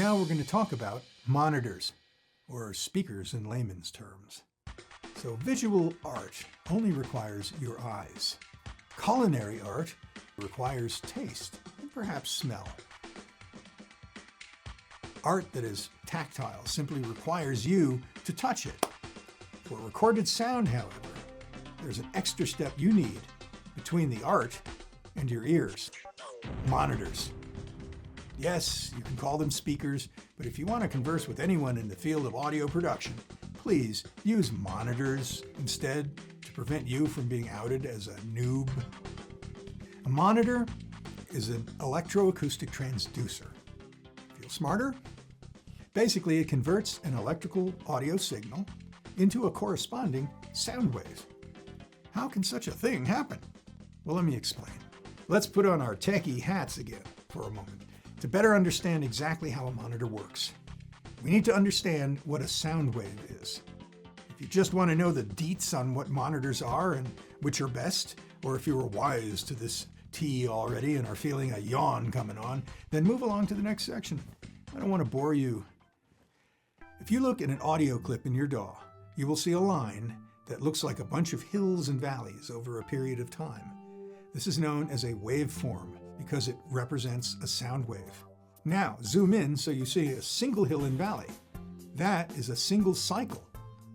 Now we're going to talk about monitors, or speakers in layman's terms. So visual art only requires your eyes. Culinary art requires taste and perhaps smell. Art that is tactile simply requires you to touch it. For recorded sound, however, there's an extra step you need between the art and your ears. Monitors. Yes, you can call them speakers, but if you want to converse with anyone in the field of audio production, please use monitors instead to prevent you from being outed as a noob. A monitor is an electroacoustic transducer. Feel smarter? Basically, it converts an electrical audio signal into a corresponding sound wave. How can such a thing happen? Well, let me explain. Let's put on our techie hats again for a moment to better understand exactly how a monitor works. We need to understand what a sound wave is. If you just want to know the deets on what monitors are and which are best, or if you were wise to this tea already and are feeling a yawn coming on, then move along to the next section. I don't want to bore you. If you look at an audio clip in your DAW, you will see a line that looks like a bunch of hills and valleys over a period of time. This is known as a waveform because it represents a sound wave. Now, zoom in so you see a single hill and valley. That is a single cycle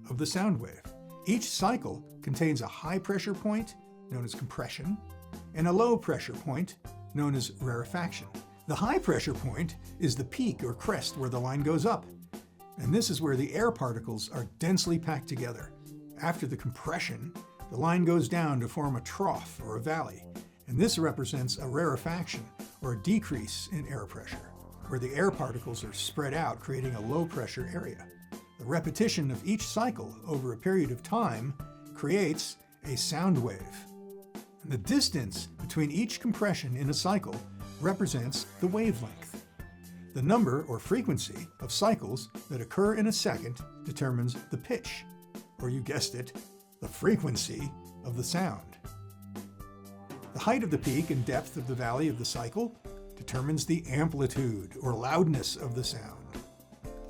of the sound wave. Each cycle contains a high pressure point, known as compression, and a low pressure point, known as rarefaction. The high pressure point is the peak or crest where the line goes up, and this is where the air particles are densely packed together. After the compression, the line goes down to form a trough or a valley, and this represents a rarefaction or a decrease in air pressure, where the air particles are spread out, creating a low pressure area. The repetition of each cycle over a period of time creates a sound wave. And the distance between each compression in a cycle represents the wavelength. The number or frequency of cycles that occur in a second determines the pitch, or you guessed it, the frequency of the sound. The height of the peak and depth of the valley of the cycle determines the amplitude or loudness of the sound.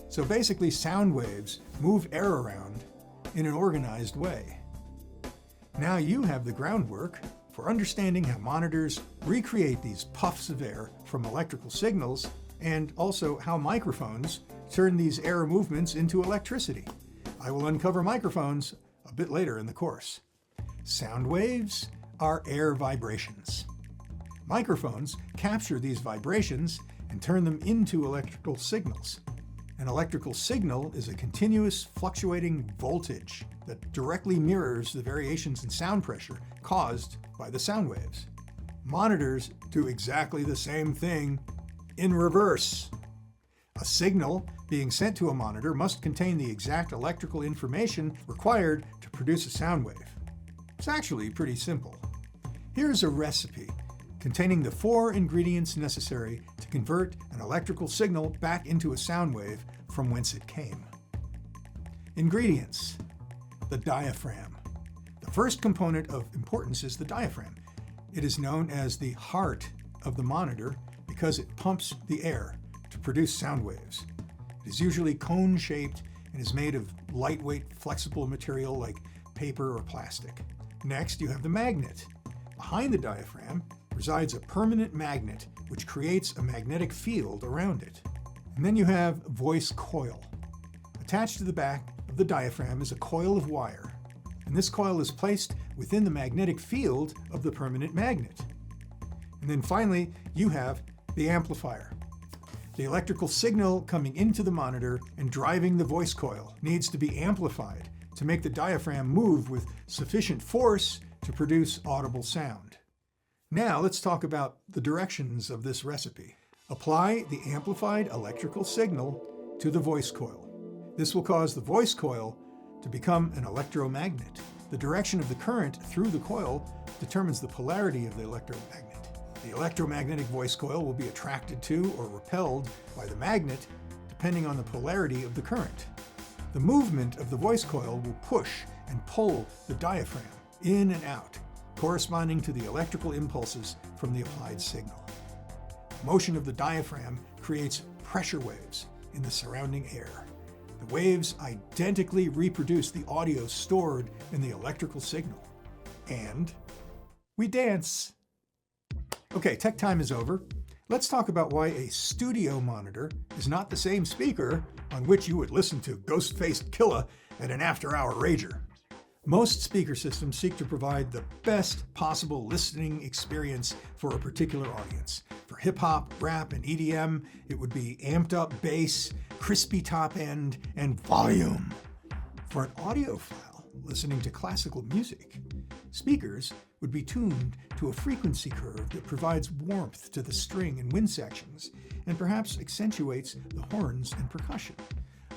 So basically, sound waves move air around in an organized way. Now you have the groundwork for understanding how monitors recreate these puffs of air from electrical signals, and also how microphones turn these air movements into electricity. I will uncover microphones a bit later in the course. Sound waves are air vibrations. Microphones capture these vibrations and turn them into electrical signals. An electrical signal is a continuous fluctuating voltage that directly mirrors the variations in sound pressure caused by the sound waves. Monitors do exactly the same thing in reverse. A signal being sent to a monitor must contain the exact electrical information required to produce a sound wave. It's actually pretty simple. Here's a recipe containing the 4 ingredients necessary to convert an electrical signal back into a sound wave from whence it came. Ingredients: the diaphragm. The first component of importance is the diaphragm. It is known as the heart of the monitor because it pumps the air to produce sound waves. It is usually cone-shaped and is made of lightweight, flexible material like paper or plastic. Next, you have the magnet. Behind the diaphragm resides a permanent magnet which creates a magnetic field around it. And then you have voice coil. Attached to the back of the diaphragm is a coil of wire, and this coil is placed within the magnetic field of the permanent magnet. And then finally, you have the amplifier. The electrical signal coming into the monitor and driving the voice coil needs to be amplified to make the diaphragm move with sufficient force to produce audible sound. Now let's talk about the directions of this recipe. Apply the amplified electrical signal to the voice coil. This will cause the voice coil to become an electromagnet. The direction of the current through the coil determines the polarity of the electromagnet. The electromagnetic voice coil will be attracted to or repelled by the magnet depending on the polarity of the current. The movement of the voice coil will push and pull the diaphragm in and out, corresponding to the electrical impulses from the applied signal. The motion of the diaphragm creates pressure waves in the surrounding air. The waves identically reproduce the audio stored in the electrical signal. And we dance. Okay, tech time is over. Let's talk about why a studio monitor is not the same speaker on which you would listen to Ghost-Faced Killa at an after-hour rager. Most speaker systems seek to provide the best possible listening experience for a particular audience. For hip-hop, rap, and EDM, it would be amped-up bass, crispy top end, and volume. For an audiophile listening to classical music, speakers would be tuned to a frequency curve that provides warmth to the string and wind sections and perhaps accentuates the horns and percussion.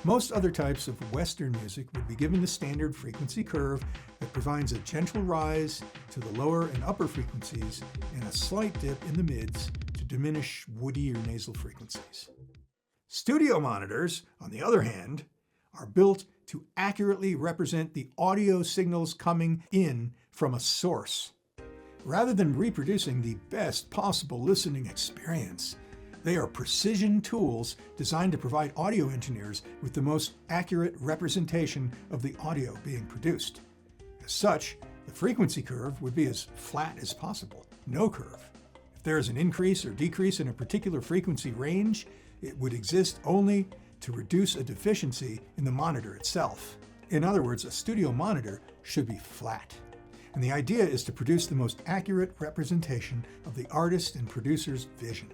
Most other types of Western music would be given the standard frequency curve that provides a gentle rise to the lower and upper frequencies and a slight dip in the mids to diminish woody or nasal frequencies. Studio monitors, on the other hand, are built to accurately represent the audio signals coming in from a source. Rather than reproducing the best possible listening experience, they are precision tools designed to provide audio engineers with the most accurate representation of the audio being produced. As such, the frequency curve would be as flat as possible, no curve. If there is an increase or decrease in a particular frequency range, it would exist only to reduce a deficiency in the monitor itself. In other words, a studio monitor should be flat. And the idea is to produce the most accurate representation of the artist and producer's vision.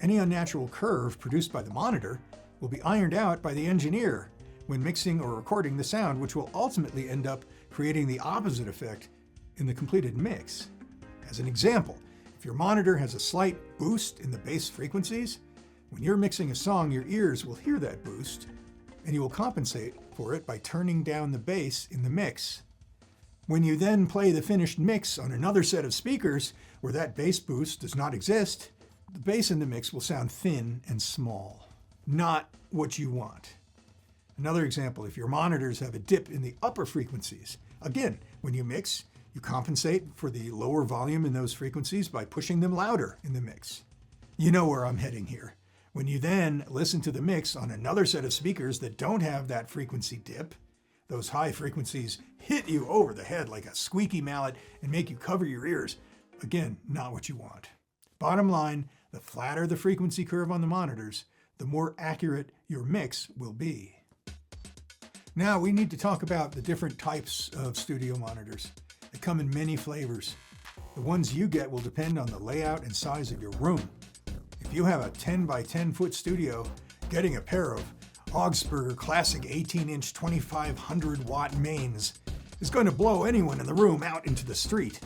Any unnatural curve produced by the monitor will be ironed out by the engineer when mixing or recording the sound, which will ultimately end up creating the opposite effect in the completed mix. As an example, if your monitor has a slight boost in the bass frequencies, when you're mixing a song, your ears will hear that boost, and you will compensate for it by turning down the bass in the mix. When you then play the finished mix on another set of speakers where that bass boost does not exist, the bass in the mix will sound thin and small, not what you want. Another example, if your monitors have a dip in the upper frequencies, again, when you mix, you compensate for the lower volume in those frequencies by pushing them louder in the mix. You know where I'm heading here. When you then listen to the mix on another set of speakers that don't have that frequency dip, those high frequencies hit you over the head like a squeaky mallet and make you cover your ears. Again, not what you want. Bottom line, the flatter the frequency curve on the monitors, the more accurate your mix will be. Now we need to talk about the different types of studio monitors. They come in many flavors. The ones you get will depend on the layout and size of your room. If you have a 10 by 10 foot studio, getting a pair of Augsburger Classic 18-inch 2500 watt mains is going to blow anyone in the room out into the street.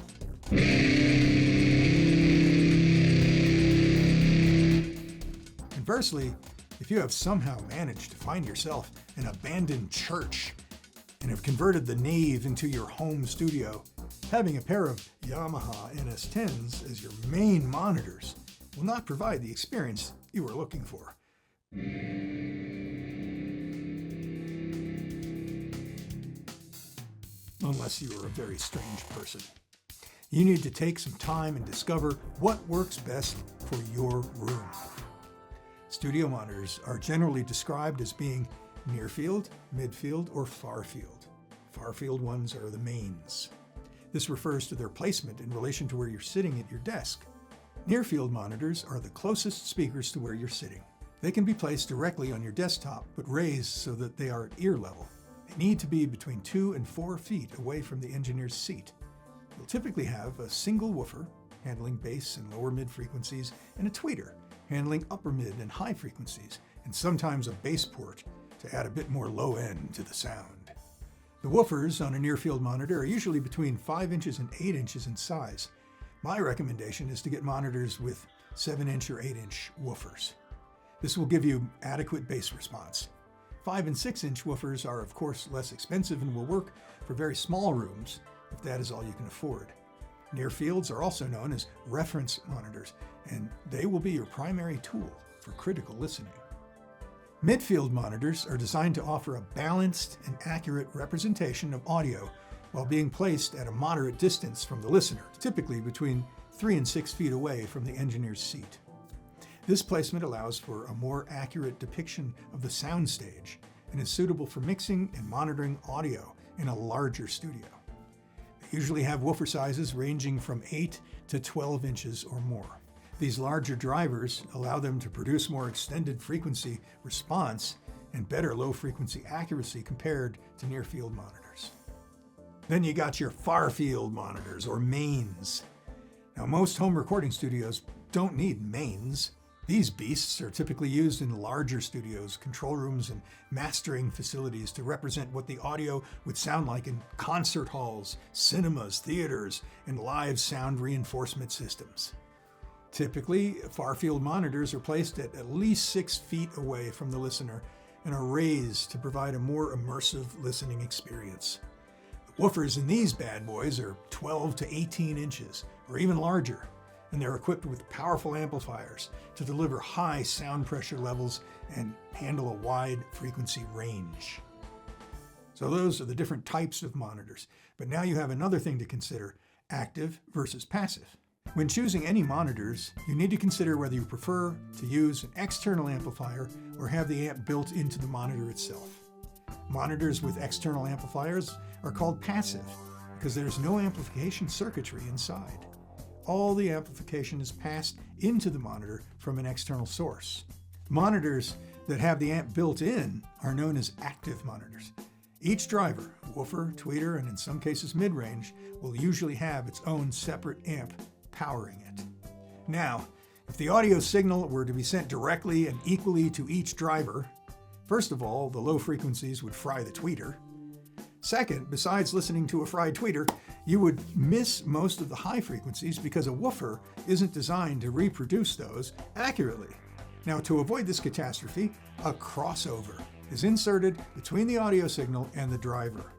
Conversely, if you have somehow managed to find yourself an abandoned church and have converted the nave into your home studio, having a pair of Yamaha NS10s as your main monitors will not provide the experience you were looking for. Unless you are a very strange person. You need to take some time and discover what works best for your room. Studio monitors are generally described as being near field, midfield, or far field. Far field ones are the mains. This refers to their placement in relation to where you're sitting at your desk. Near field monitors are the closest speakers to where you're sitting. They can be placed directly on your desktop, but raised so that they are at ear level. They need to be between 2 and 4 feet away from the engineer's seat. You'll typically have a single woofer, handling bass and lower mid frequencies, and a tweeter, handling upper mid and high frequencies, and sometimes a bass port to add a bit more low end to the sound. The woofers on a near field monitor are usually between 5 inches and 8 inches in size. My recommendation is to get monitors with 7-inch or 8-inch woofers. This will give you adequate bass response. 5 and 6-inch woofers are of course less expensive and will work for very small rooms if that is all you can afford. Near fields are also known as reference monitors, and they will be your primary tool for critical listening. Midfield monitors are designed to offer a balanced and accurate representation of audio while being placed at a moderate distance from the listener, typically between 3 and 6 feet away from the engineer's seat. This placement allows for a more accurate depiction of the soundstage and is suitable for mixing and monitoring audio in a larger studio. They usually have woofer sizes ranging from 8 to 12 inches or more. These larger drivers allow them to produce more extended frequency response and better low-frequency accuracy compared to near-field monitors. Then you got your far-field monitors, or mains. Now, most home recording studios don't need mains. These beasts are typically used in larger studios, control rooms, and mastering facilities to represent what the audio would sound like in concert halls, cinemas, theaters, and live sound reinforcement systems. Typically, far-field monitors are placed at least 6 feet away from the listener and are raised to provide a more immersive listening experience. The woofers in these bad boys are 12 to 18 inches, or even larger, and they're equipped with powerful amplifiers to deliver high sound pressure levels and handle a wide frequency range. So those are the different types of monitors, but now you have another thing to consider: active versus passive. When choosing any monitors, you need to consider whether you prefer to use an external amplifier or have the amp built into the monitor itself. Monitors with external amplifiers are called passive because there's no amplification circuitry inside. All the amplification is passed into the monitor from an external source. Monitors that have the amp built in are known as active monitors. Each driver, woofer, tweeter, and in some cases mid-range, will usually have its own separate amp powering it. Now, if the audio signal were to be sent directly and equally to each driver, first of all, the low frequencies would fry the tweeter. Second, besides listening to a fried tweeter, you would miss most of the high frequencies because a woofer isn't designed to reproduce those accurately. Now, to avoid this catastrophe, a crossover is inserted between the audio signal and the driver.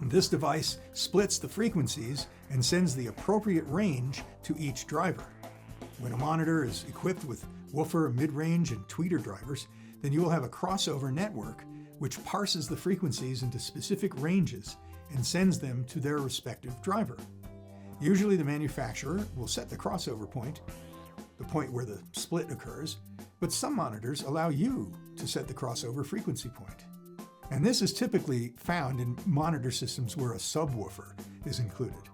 This device splits the frequencies and sends the appropriate range to each driver. When a monitor is equipped with woofer, mid-range, and tweeter drivers, then you will have a crossover network which parses the frequencies into specific ranges and sends them to their respective driver. Usually the manufacturer will set the crossover point, the point where the split occurs, but some monitors allow you to set the crossover frequency point. And this is typically found in monitor systems where a subwoofer is included.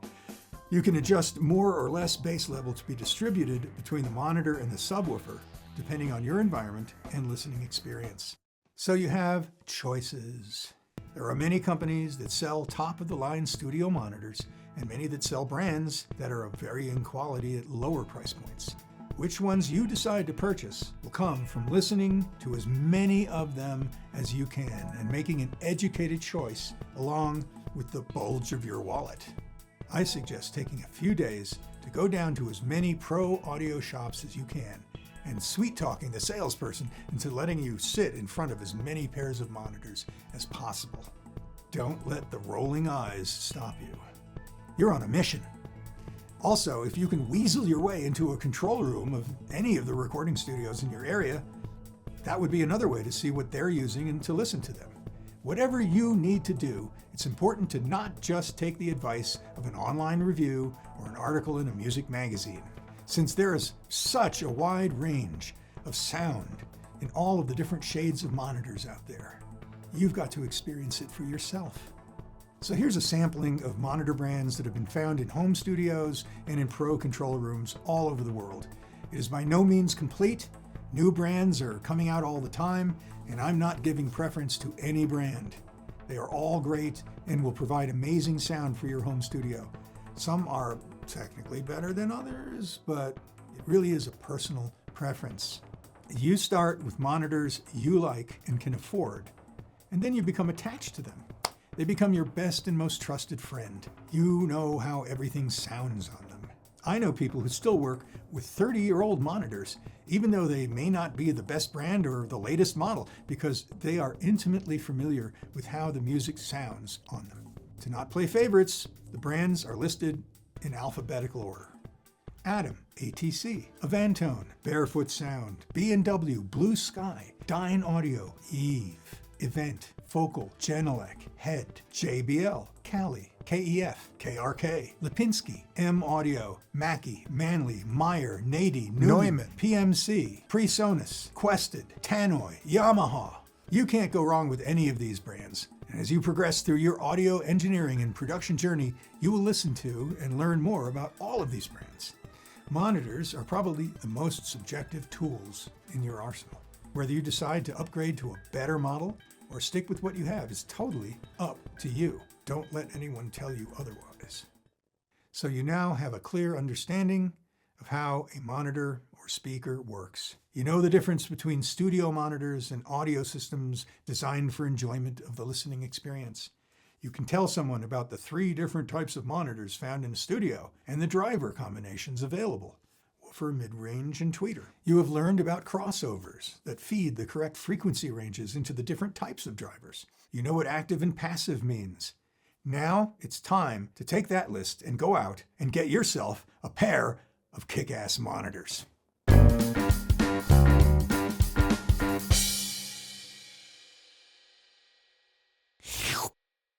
You can adjust more or less bass level to be distributed between the monitor and the subwoofer, depending on your environment and listening experience. So you have choices. There are many companies that sell top-of-the-line studio monitors and many that sell brands that are of varying quality at lower price points. Which ones you decide to purchase will come from listening to as many of them as you can and making an educated choice along with the bulge of your wallet. I suggest taking a few days to go down to as many pro audio shops as you can and sweet-talking the salesperson into letting you sit in front of as many pairs of monitors as possible. Don't let the rolling eyes stop you. You're on a mission. Also, if you can weasel your way into a control room of any of the recording studios in your area, that would be another way to see what they're using and to listen to them. Whatever you need to do, it's important to not just take the advice of an online review or an article in a music magazine. Since there is such a wide range of sound in all of the different shades of monitors out there, you've got to experience it for yourself. So here's a sampling of monitor brands that have been found in home studios and in pro control rooms all over the world. It is by no means complete. New brands are coming out all the time, and I'm not giving preference to any brand. They are all great and will provide amazing sound for your home studio. Some are technically better than others, but it really is a personal preference. You start with monitors you like and can afford, and then you become attached to them. They become your best and most trusted friend. You know how everything sounds on them. I know people who still work with 30-year-old monitors, even though they may not be the best brand or the latest model, because they are intimately familiar with how the music sounds on them. To not play favorites, the brands are listed in alphabetical order. Adam, ATC, Avantone, Barefoot Sound, B&W, Blue Sky, Dyne Audio, Eve, Event, Focal, Genelec, Head, JBL, Cali, KEF, KRK, Lipinski, M Audio, Mackie, Manley, Meyer, Nady, Neumann, PMC, PreSonus, Quested, Tannoy, Yamaha. You can't go wrong with any of these brands. And as you progress through your audio engineering and production journey, you will listen to and learn more about all of these brands. Monitors are probably the most subjective tools in your arsenal. Whether you decide to upgrade to a better model or stick with what you have is totally up to you. Don't let anyone tell you otherwise. So you now have a clear understanding of how a monitor or speaker works. You know the difference between studio monitors and audio systems designed for enjoyment of the listening experience. You can tell someone about the 3 different types of monitors found in a studio and the driver combinations available: woofer, mid-range, and tweeter. You have learned about crossovers that feed the correct frequency ranges into the different types of drivers. You know what active and passive means. Now it's time to take that list and go out and get yourself a pair of kick-ass monitors.